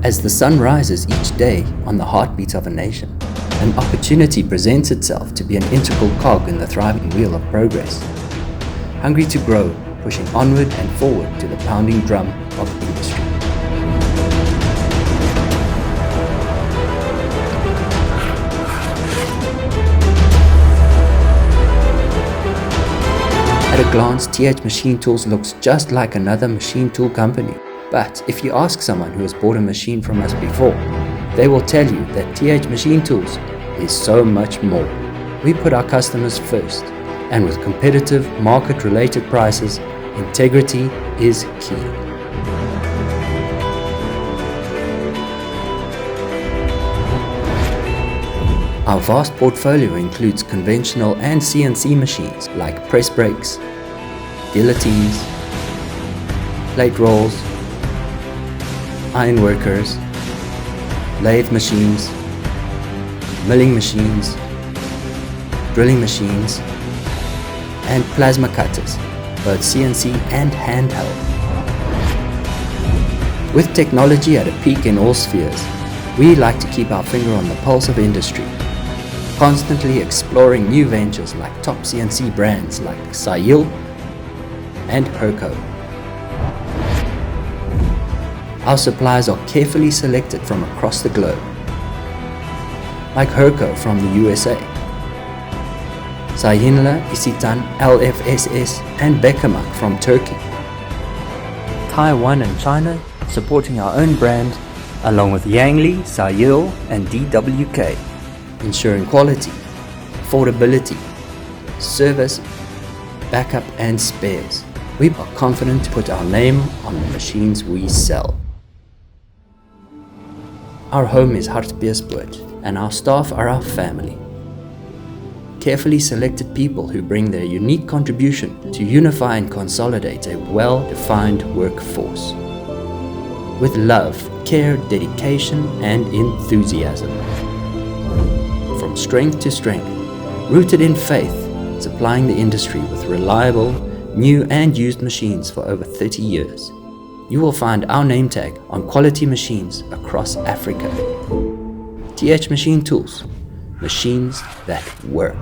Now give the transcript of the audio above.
As the sun rises each day on the heartbeat of a nation, an opportunity presents itself to be an integral cog in the thriving wheel of progress. Hungry to grow, pushing onward and forward to the pounding drum of industry. At a glance, TH Machine Tools looks just like another machine tool company. But if you ask someone who has bought a machine from us before, they will tell you that TH Machine Tools is so much more. We put our customers first, and with competitive market-related prices, integrity is key. Our vast portfolio includes conventional and CNC machines like press brakes, guillotines, plate rolls, iron workers, lathe machines, milling machines, drilling machines, and plasma cutters, both CNC and handheld. With technology at a peak in all spheres, we like to keep our finger on the pulse of industry, constantly exploring new ventures like top CNC brands like SYIL and HURCO. Our suppliers are carefully selected from across the globe, like HURCO from the USA, Sahinler, Isitan, LFSS and Bekamak from Turkey, Taiwan and China supporting our own brand, along with Yangli, SYIL and DWK, ensuring quality, affordability, service, backup and spares. We are confident to put our name on the machines we sell. Our home is Hartbeespoort and our staff are our family. Carefully selected people who bring their unique contribution to unify and consolidate a well-defined workforce. With love, care, dedication and enthusiasm. From strength to strength, rooted in faith, supplying the industry with reliable, new and used machines for over 30 years. You will find our name tag on quality machines across Africa. TH Machine Tools, machines that work.